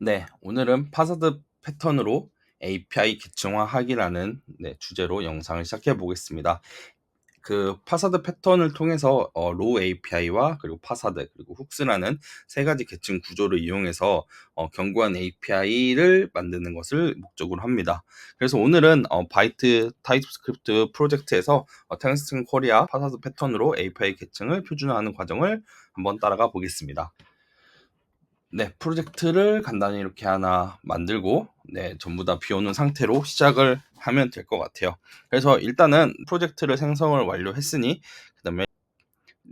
네, 오늘은 파사드 패턴으로 API 계층화하기라는 주제로 영상을 시작해 보겠습니다. 그 파사드 패턴을 통해서 로우 API와 그리고 파사드 그리고 훅스라는 세 가지 계층 구조를 이용해서 견고한 API를 만드는 것을 목적으로 합니다. 그래서 오늘은 바이트 타입스크립트 프로젝트에서 텅스튼 코리아 파사드 패턴으로 API 계층을 표준화하는 과정을 한번 따라가 보겠습니다. 네, 프로젝트를 간단히 이렇게 하나 만들고 전부 다 비워놓은 상태로 시작을 하면 될 것 같아요. 그래서 일단은 프로젝트를 생성을 완료했으니 그 다음에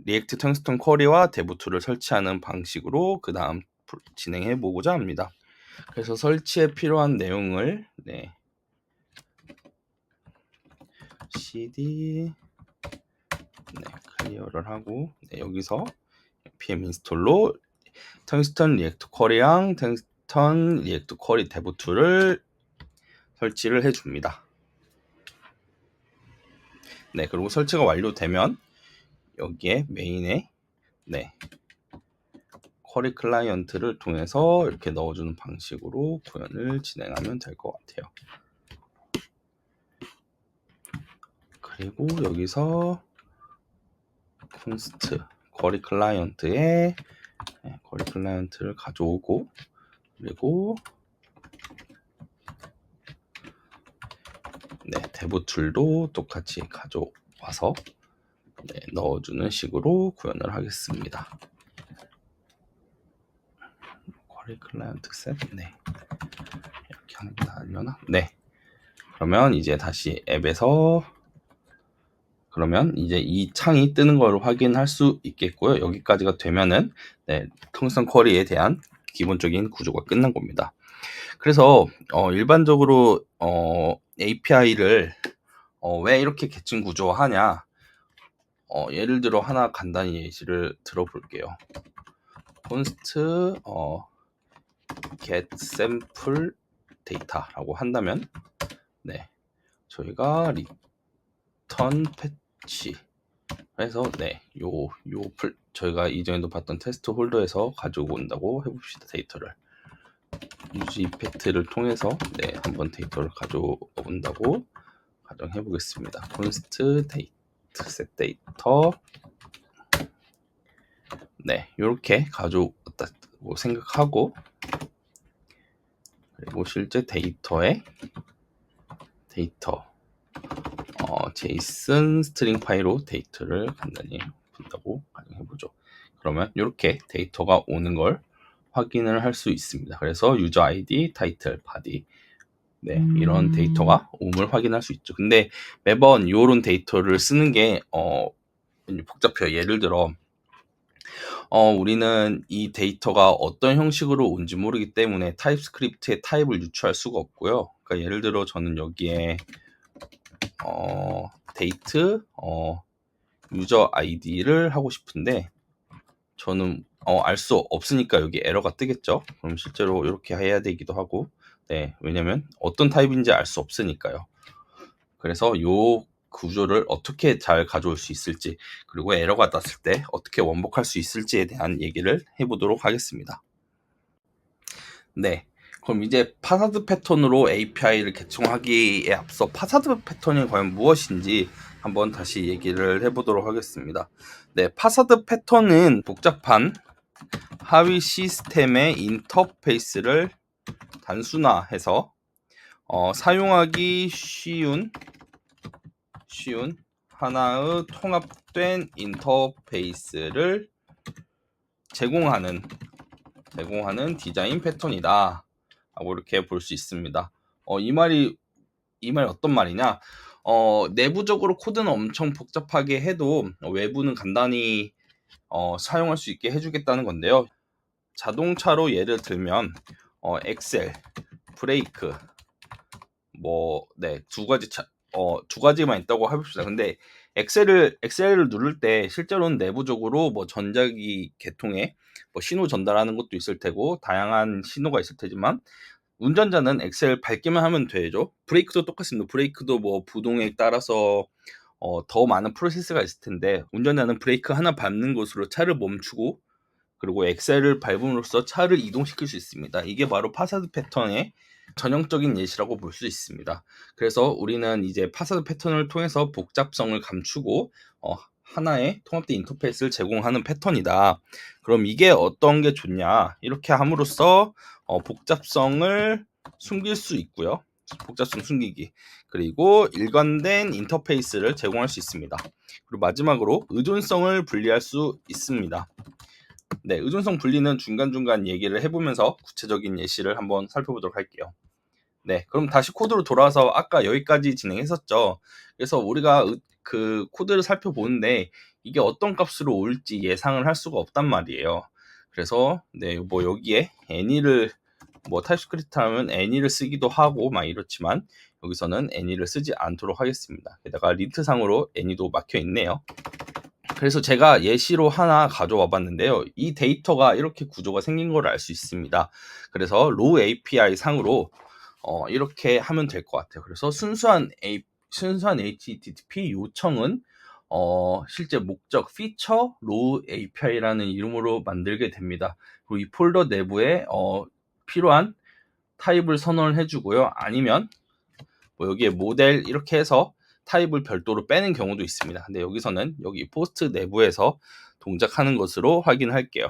리액트 텅스턴 쿼리와 데브2를 설치하는 방식으로 그 다음 진행해 보고자 합니다. 그래서 설치에 필요한 내용을 cd 클리어를 하고 여기서 npm 인스톨로 텅스턴 리액트 쿼리랑 텅스턴 리액트 쿼리 데브2를 설치를 해줍니다. 네, 그리고 설치가 완료되면 여기에 메인에 쿼리 클라이언트를 통해서 이렇게 넣어주는 방식으로 구현을 진행하면 될 것 같아요. 그리고 여기서 콘스트 쿼리 클라이언트에 쿼리 클라이언트를 가져오고 그리고 데브 툴도 똑같이 가져와서 넣어주는 식으로 구현을 하겠습니다. 쿼리 클라이언트 셋 이렇게 하는 게 나으려나? 그러면 이제 다시 앱에서 그러면 이제 이 창이 뜨는 걸 확인할 수 있겠고요. 여기까지가 되면은 텅스턴 쿼리에 대한 기본적인 구조가 끝난 겁니다. 그래서 일반적으로 API를 왜 이렇게 계층 구조화하냐? 예를 들어 하나 간단히 예시를 들어볼게요. const get sample data라고 한다면 저희가 return patch 그래서 저희가 이전에도 봤던 테스트 홀더에서 가지고 온다고 해봅시다. 데이터를 유즈 이펙트를 통해서 한번 데이터를 가져온다고 가정해 보겠습니다. const date set 데이터 이렇게 가져왔다고 생각하고 그리고 실제 데이터에 JSON 스트링 파일로 데이터를 간단히 본다고 가정해보죠. 그러면 이렇게 데이터가 오는 걸 확인을 할 수 있습니다. 그래서 유저 아이디, 타이틀, 바디 이런 데이터가 옴을 확인할 수 있죠. 근데 매번 이런 데이터를 쓰는 게 복잡해요. 예를 들어 우리는 이 데이터가 어떤 형식으로 온지 모르기 때문에 타입스크립트의 타입을 유추할 수가 없고요. 그러니까 예를 들어 저는 여기에 데이트 유저 아이디를 하고 싶은데 저는 알 수 없으니까 여기 에러가 뜨겠죠. 그럼 실제로 이렇게 해야 되기도 하고 왜냐면 어떤 타입인지 알 수 없으니까요. 그래서 요 구조를 어떻게 잘 가져올 수 있을지 그리고 에러가 났을 때 어떻게 원복할 수 있을지에 대한 얘기를 해보도록 하겠습니다. 그럼 이제 파사드 패턴으로 API를 계층하기에 앞서 파사드 패턴이 과연 무엇인지 한번 다시 얘기를 해보도록 하겠습니다. 파사드 패턴은 복잡한 하위 시스템의 인터페이스를 단순화해서 사용하기 쉬운 하나의 통합된 인터페이스를 제공하는 디자인 패턴이다 라고 이렇게 볼 수 있습니다. 이 말이 어떤 말이냐? 내부적으로 코드는 엄청 복잡하게 해도 외부는 간단히 사용할 수 있게 해주겠다는 건데요. 자동차로 예를 들면 엑셀, 브레이크 두 가지만 있다고 해봅시다. 근데 엑셀을 누를 때 실제로는 내부적으로 전자기 계통에 신호 전달하는 것도 있을 테고 다양한 신호가 있을 테지만 운전자는 엑셀 밟기만 하면 되죠. 브레이크도 똑같습니다. 브레이크도 부동에 따라서 더 많은 프로세스가 있을 텐데 운전자는 브레이크 하나 밟는 것으로 차를 멈추고 그리고 엑셀을 밟음으로써 차를 이동시킬 수 있습니다. 이게 바로 파사드 패턴의 전형적인 예시라고 볼 수 있습니다. 그래서 우리는 이제 파사드 패턴을 통해서 복잡성을 감추고 하나의 통합된 인터페이스를 제공하는 패턴이다. 그럼 이게 어떤 게 좋냐? 이렇게 함으로써 복잡성을 숨길 수 있고요. 복잡성 숨기기. 그리고 일관된 인터페이스를 제공할 수 있습니다. 그리고 마지막으로 의존성을 분리할 수 있습니다. 네, 의존성 분리는 중간중간 얘기를 해보면서 구체적인 예시를 한번 살펴보도록 할게요. 네, 그럼 다시 코드로 돌아와서 아까 여기까지 진행했었죠. 그래서 우리가 그 코드를 살펴보는데 이게 어떤 값으로 올지 예상을 할 수가 없단 말이에요. 그래서 네, 뭐 여기에 any를 뭐 타입스크립트 하면 any를 쓰기도 하고 막 이렇지만 여기서는 any를 쓰지 않도록 하겠습니다. 게다가 린트상으로 any도 막혀 있네요. 그래서 제가 예시로 하나 가져와 봤는데요. 이 데이터가 이렇게 구조가 생긴 걸 알 수 있습니다. 그래서 로우 API 상으로 이렇게 하면 될 것 같아요. 그래서 순수한 HTTP 요청은 실제 목적 피처 로우 API라는 이름으로 만들게 됩니다. 그리고 이 폴더 내부에 필요한 타입을 선언을 해주고요. 아니면 뭐 여기에 모델 이렇게 해서 타입을 별도로 빼는 경우도 있습니다. 근데 여기서는 여기 포스트 내부에서 동작하는 것으로 확인할게요.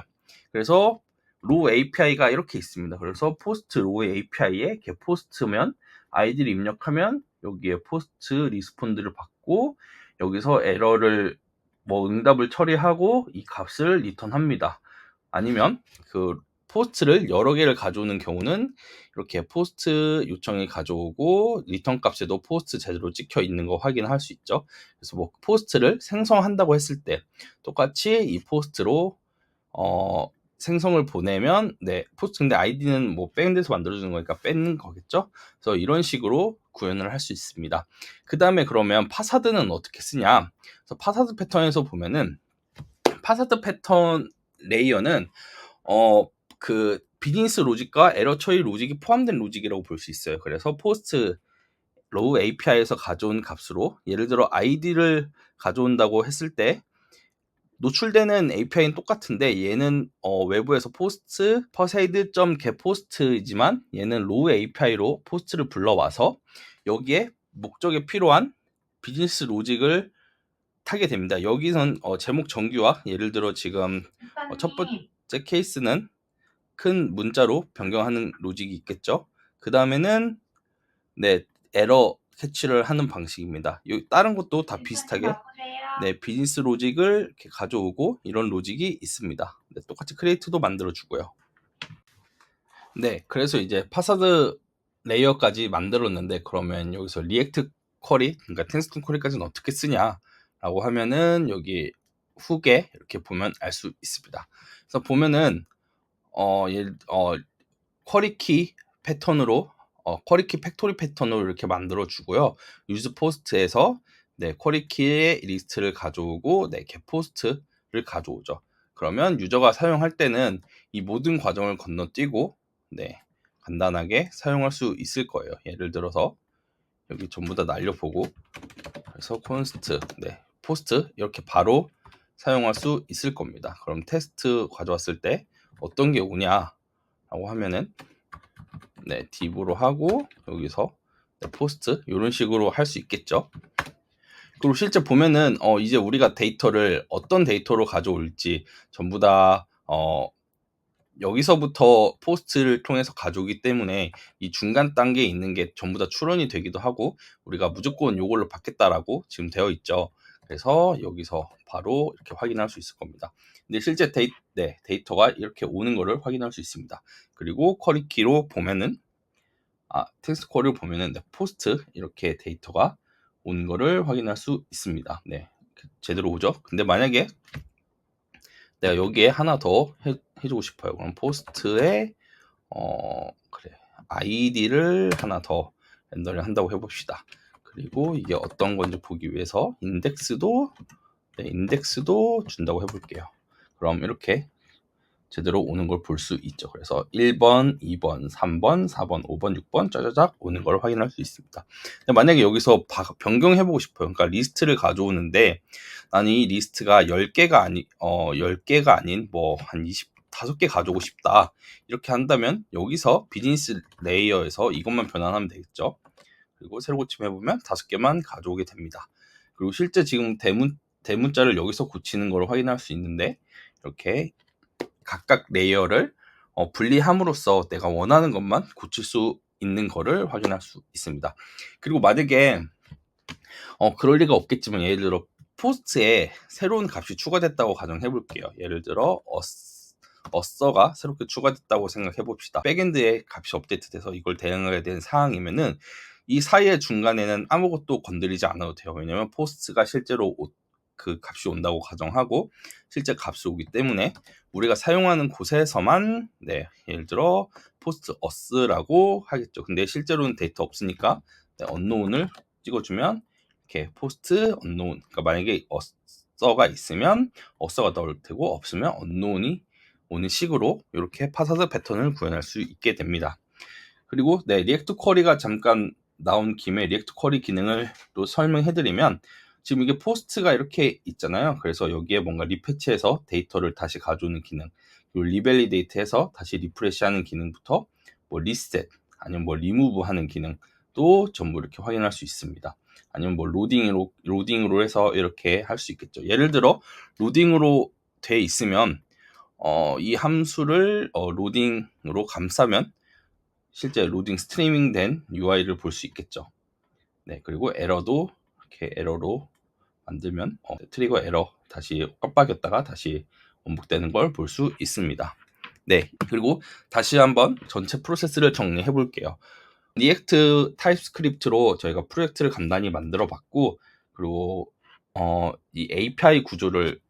그래서 로우 API가 이렇게 있습니다. 그래서 포스트 로우 API에 getPost면 아이디를 입력하면 여기에 포스트 리스폰드를 받고 여기서 에러를 뭐 응답을 처리하고 이 값을 리턴합니다. 아니면 그 포스트를 여러 개를 가져오는 경우는 이렇게 포스트 요청이 가져오고 리턴 값에도 포스트 제대로 찍혀 있는 거 확인할 수 있죠. 그래서 뭐 포스트를 생성한다고 했을 때 똑같이 이 포스트로 생성을 보내면 네 포스트 근데 아이디는 뭐 백엔드에서 만들어주는 거니까 뺀 거겠죠. 그래서 이런 식으로 구현을 할 수 있습니다. 그 다음에 그러면 파사드는 어떻게 쓰냐? 그래서 파사드 패턴에서 보면은 파사드 패턴 레이어는 그 비즈니스 로직과 에러 처리 로직이 포함된 로직이라고 볼 수 있어요. 그래서 포스트 로우 API에서 가져온 값으로 예를 들어 아이디를 가져온다고 했을 때 노출되는 API는 똑같은데 얘는 외부에서 포스트 perseid.getPost이지만 얘는 로우 API로 포스트를 불러와서 여기에 목적에 필요한 비즈니스 로직을 타게 됩니다. 여기선 제목 정규화 예를 들어 지금 첫 번째 케이스는 큰 문자로 변경하는 로직이 있겠죠. 그 다음에는 네 에러 캐치를 하는 방식입니다. 다른 것도 다 비슷하게 네 비즈니스 로직을 이렇게 가져오고 이런 로직이 있습니다. 네, 똑같이 크리에이트도 만들어 주고요. 네, 그래서 이제 파사드 레이어까지 만들었는데 그러면 여기서 리액트 쿼리, 그러니까 텍스트 쿼리까지는 어떻게 쓰냐라고 하면은 여기 후에 이렇게 보면 알 수 있습니다. 그래서 보면은 쿼리 키 패턴으로 쿼리 키 팩토리 패턴으로 이렇게 만들어 주고요. 유즈 포스트에서 네, 쿼리 키의 리스트를 가져오고 네, get post를 가져오죠. 그러면 유저가 사용할 때는 이 모든 과정을 건너뛰고 네, 간단하게 사용할 수 있을 거예요. 예를 들어서 여기 전부 다 날려보고 그래서 const 네, post 이렇게 바로 사용할 수 있을 겁니다. 그럼 테스트 가져왔을 때 어떤 게 오냐라고 하면은 네, div로 하고 여기서 네, post 이런 식으로 할 수 있겠죠. 그리고 실제 보면은 이제 우리가 데이터를 어떤 데이터로 가져올지 전부 다 여기서부터 포스트를 통해서 가져오기 때문에 이 중간 단계에 있는 게 전부 다 추론이 되기도 하고 우리가 무조건 요걸로 받겠다라고 지금 되어 있죠. 그래서 여기서 바로 이렇게 확인할 수 있을 겁니다. 근데 실제 데이터가 이렇게 오는 거를 확인할 수 있습니다. 그리고 쿼리 키로 보면은 텍스트 쿼리를 보면은 네, 포스트 이렇게 데이터가 오는 거를 확인할 수 있습니다. 네, 제대로 오죠. 근데 만약에 내가 여기에 하나 더 해주고 싶어요. 그럼 포스트에 그래 아이디를 하나 더 렌더링 한다고 해봅시다. 그리고 이게 어떤 건지 보기 위해서 인덱스도 준다고 해볼게요. 그럼 이렇게 제대로 오는 걸 볼 수 있죠. 그래서 1번, 2번, 3번, 4번, 5번, 6번 짜자작 오는 걸 확인할 수 있습니다. 근데 만약에 여기서 변경해보고 싶어요. 그러니까 리스트를 가져오는데 나는 이 리스트가 10개가 아닌 뭐 한 20 5개 가져오고 싶다. 이렇게 한다면 여기서 비즈니스 레이어에서 이것만 변환하면 되겠죠. 그리고 새로 고침해 보면 5개만 가져오게 됩니다. 그리고 실제 지금 대문자를 여기서 고치는 걸 확인할 수 있는데, 이렇게 각각 레이어를 분리함으로써 내가 원하는 것만 고칠 수 있는 거를 확인할 수 있습니다. 그리고 만약에 그럴 리가 없겠지만, 예를 들어 포스트에 새로운 값이 추가됐다고 가정해 볼게요. 예를 들어 어서가 새롭게 추가됐다고 생각해 봅시다. 백엔드에 값이 업데이트돼서 이걸 대응하게 된 상황이면은 이 사이의 중간에는 아무것도 건드리지 않아도 돼요. 왜냐면 포스트가 실제로 그 값이 온다고 가정하고 실제 값이 오기 때문에 우리가 사용하는 곳에서만 예를 들어 포스트 어스라고 하겠죠. 근데 실제로는 데이터 없으니까 언노운을 찍어주면 이렇게 포스트 언노운, 그러니까 만약에 어서가 있으면 어서가 나올 테고 없으면 언노운이 오는 식으로 이렇게 파사드 패턴을 구현할 수 있게 됩니다. 그리고 리액트 쿼리가 잠깐 나온 김에 리액트 쿼리 기능을 또 설명해드리면, 지금 이게 포스트가 이렇게 있잖아요. 그래서 여기에 뭔가 리패치해서 데이터를 다시 가져오는 기능, 그리고 리밸리데이트해서 다시 리프레시하는 기능부터 뭐 리셋 아니면 뭐 리무브 하는 기능도 전부 이렇게 확인할 수 있습니다. 아니면 뭐 로딩으로 해서 이렇게 할 수 있겠죠. 예를 들어 로딩으로 돼 있으면 이 함수를 로딩으로 감싸면 실제 로딩 스트리밍 된 UI를 볼 수 있겠죠. 그리고 에러도 이렇게 에러로 만들면 트리거 에러 다시 깜빡였다가 다시 원복되는 걸 볼 수 있습니다. 그리고 다시 한번 전체 프로세스를 정리해 볼게요. 리액트 타입스크립트로 저희가 프로젝트를 간단히 만들어 봤고, 그리고 이 API 구조를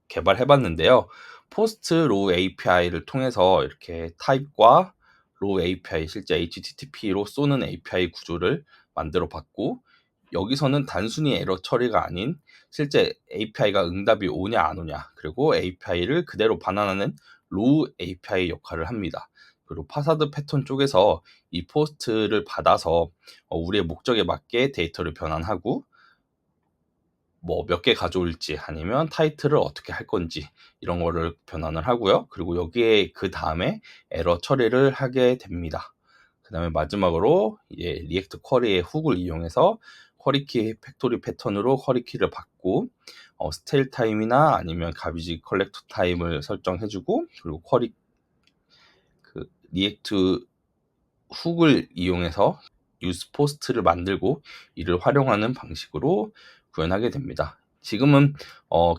개발해 봤는데요. 포스트 로우 API를 통해서 이렇게 타입과 로우 API, 실제 HTTP로 쏘는 API 구조를 만들어 봤고, 여기서는 단순히 에러 처리가 아닌 실제 API가 응답이 오냐 안 오냐, 그리고 API를 그대로 반환하는 로우 API 역할을 합니다. 그리고 파사드 패턴 쪽에서 이 포스트를 받아서 우리의 목적에 맞게 데이터를 변환하고 뭐 몇 개 가져올지 아니면 타이틀을 어떻게 할 건지 이런 거를 변환을 하고요. 그리고 여기에 그 다음에 에러 처리를 하게 됩니다. 그 다음에 마지막으로 리액트 쿼리의 훅을 이용해서 쿼리키 팩토리 패턴으로 쿼리키를 받고 스테일 타임이나 아니면 가비지 컬렉터 타임을 설정해주고, 그리고 리액트 훅을 이용해서 유스 포스트를 만들고 이를 활용하는 방식으로 구현하게 됩니다. 지금은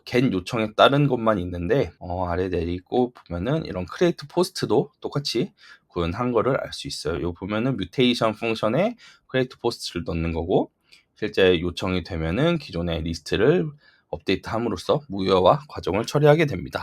get 요청에 따른 것만 있는데 아래 내리고 보면은 이런 create post도 똑같이 구현한 거를 알 수 있어요. 요 보면은 뮤테이션 펑션에 create post를 넣는 거고, 실제 요청이 되면은 기존의 리스트를 업데이트 함으로써 무효화 과정을 처리하게 됩니다.